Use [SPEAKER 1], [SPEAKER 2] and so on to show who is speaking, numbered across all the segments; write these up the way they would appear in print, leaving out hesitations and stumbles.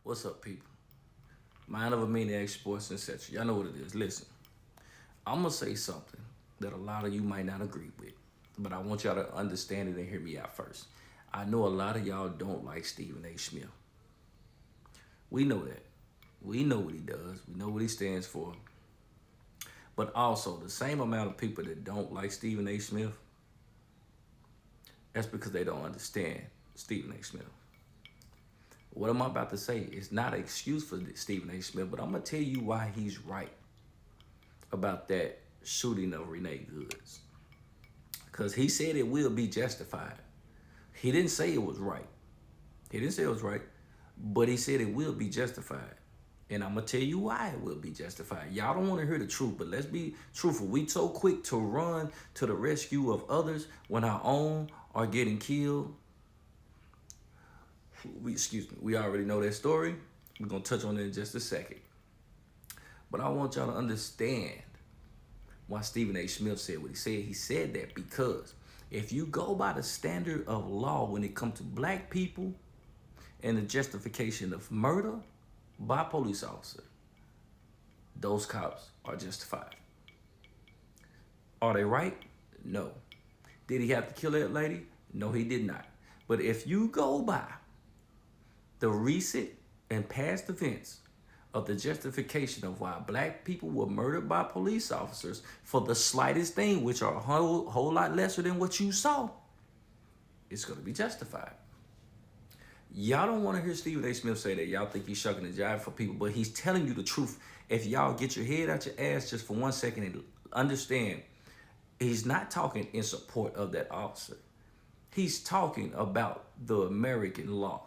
[SPEAKER 1] What's up, people? Mind of a Maniac Sports, etc. Y'all know what it is. Listen, I'm going to say something that a lot of you might not agree with, but I want y'all to understand it and hear me out first. I know a lot of y'all don't like Stephen A. Smith. We know that. We know what he does, we know what he stands for. But also, the same amount of people that don't like Stephen A. Smith, that's because they don't understand Stephen A. Smith. What I'm about to say is not an excuse for Stephen A. Smith, but I'm going to tell you why he's right about that shooting of Renee Goods. Because he said it will be justified. He didn't say it was right. He didn't say it was right, but he said it will be justified. And I'm going to tell you why it will be justified. Y'all don't want to hear the truth, but let's be truthful. We so quick to run to the rescue of others when our own are getting killed. We already know that story. We're going to touch on it in just a second. But I want y'all to understand why Stephen A. Smith said what he said. He said that because if you go by the standard of law when it comes to black people and the justification of murder by a police officer, those cops are justified. Are they right? No. Did he have to kill that lady? No, he did not. But if you go by the recent and past events of the justification of why black people were murdered by police officers for the slightest thing, which are a whole lot lesser than what you saw, it's going to be justified. Y'all don't want to hear Stephen A. Smith say that. Y'all think he's shucking the jive for people, but he's telling you the truth. If y'all get your head out your ass just for 1 second and understand, he's not talking in support of that officer. He's talking about the American law,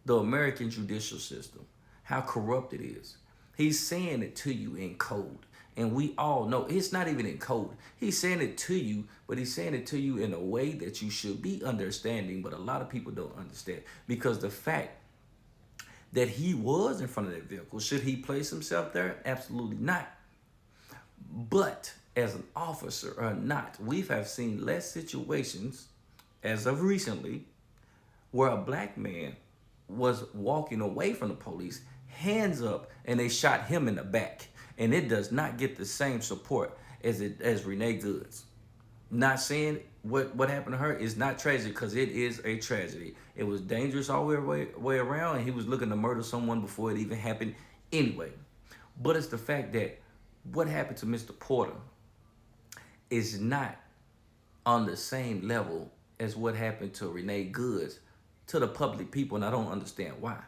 [SPEAKER 1] the American judicial system, how corrupt it is. He's saying it to you in code. And we all know it's not even in code. He's saying it to you, but he's saying it to you in a way that you should be understanding, but a lot of people don't understand. Because the fact that he was in front of that vehicle, should he place himself there? Absolutely not. But as an officer or not, we have seen less situations as of recently where a black man was walking away from the police, hands up, and they shot him in the back. And it does not get the same support as Renee Goods. Not saying what happened to her is not tragic, because it is a tragedy. It was dangerous all the way around, and he was looking to murder someone before it even happened anyway. But it's the fact that what happened to Mr. Porter is not on the same level as what happened to Renee Goods to the public people, and I don't understand why.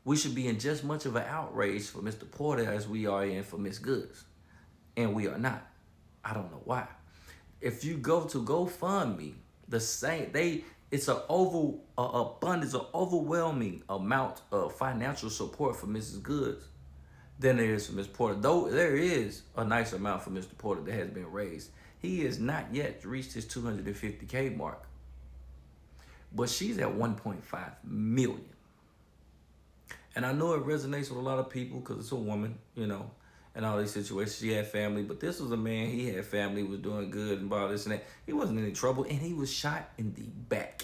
[SPEAKER 1] We should be in just much of an outrage for Mr. Porter as we are in for Miss Goods, and we are not. I don't know why. If you go to GoFundMe, the same it's an abundance, an overwhelming amount of financial support for Mrs. Goods than there is for Mr. Porter. Though there is a nice amount for Mr. Porter that has been raised, he has not yet reached his 250K mark. But she's at 1.5 million. And I know it resonates with a lot of people because it's a woman, and all these situations. She had family, but this was a man. He had family, was doing good and all this and that. He wasn't in any trouble, and he was shot in the back.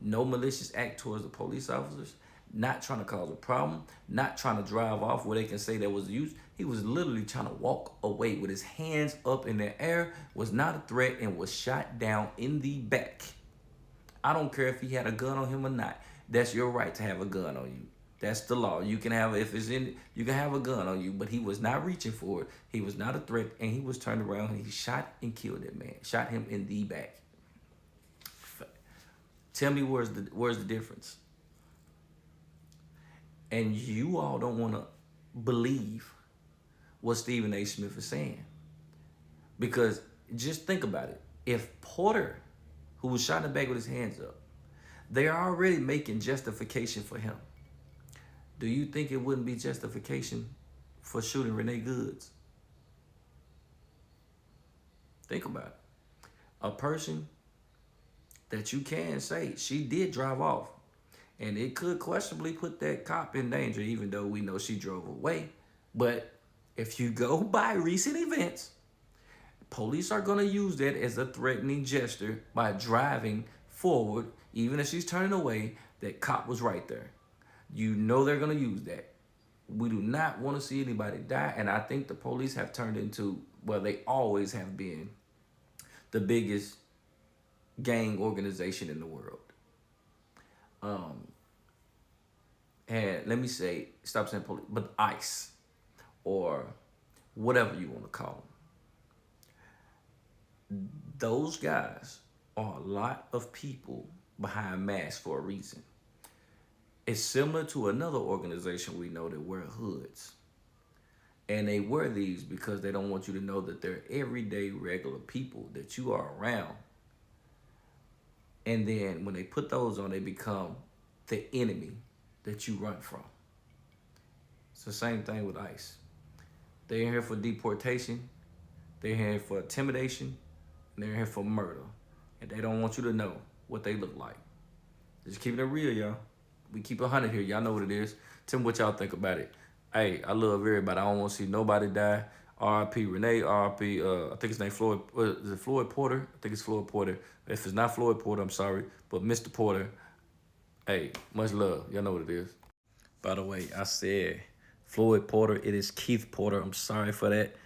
[SPEAKER 1] No malicious act towards the police officers, not trying to cause a problem, not trying to drive off where they can say there was use. He was literally trying to walk away with his hands up in the air, was not a threat, and was shot down in the back. I don't care if he had a gun on him or not. That's your right to have a gun on you. That's the law. You can have, you can have a gun on you, but he was not reaching for it. He was not a threat, and he was turned around and he shot and killed that man. Shot him in the back. Tell me where's the difference? And you all don't want to believe what Stephen A. Smith is saying. Because just think about it. If Porter, who was shot in the back with his hands up, they're already making justification for him, do you think it wouldn't be justification for shooting Renee Goods? Think about it. A person that you can say she did drive off, and it could questionably put that cop in danger, even though we know she drove away. But if you go by recent events, police are going to use that as a threatening gesture by driving forward, even if she's turning away. That cop was right there. You know they're gonna use that. We do not want to see anybody die, and I think the police have turned into, well, they always have been the biggest gang organization in the world. Um, and let me say, stop saying police, but ICE or whatever you want to call them. Those guys are a lot of people behind masks for a reason. It's similar to another organization we know that wear hoods. And they wear these because they don't want you to know that they're everyday regular people that you are around. And then when they put those on, they become the enemy that you run from. It's the same thing with ICE. They're here for deportation, they're here for intimidation, and they're here for murder. And they don't want you to know what they look like. Just keeping it real, y'all. We keep 100 here. Y'all know what it is. Tell me what y'all think about it. Hey, I love everybody. I don't want to see nobody die. R.I.P. Renee, R.I.P. I think his name Floyd. Is it Floyd Porter? I think it's Floyd Porter. If it's not Floyd Porter, I'm sorry. But Mr. Porter, hey, much love. Y'all know what it is. By the way, I said Floyd Porter. It is Keith Porter. I'm sorry for that.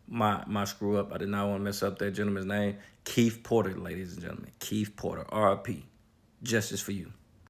[SPEAKER 1] My screw up. I did not want to mess up that gentleman's name. Keith Porter, ladies and gentlemen. Keith Porter. R.I.P. Justice for you.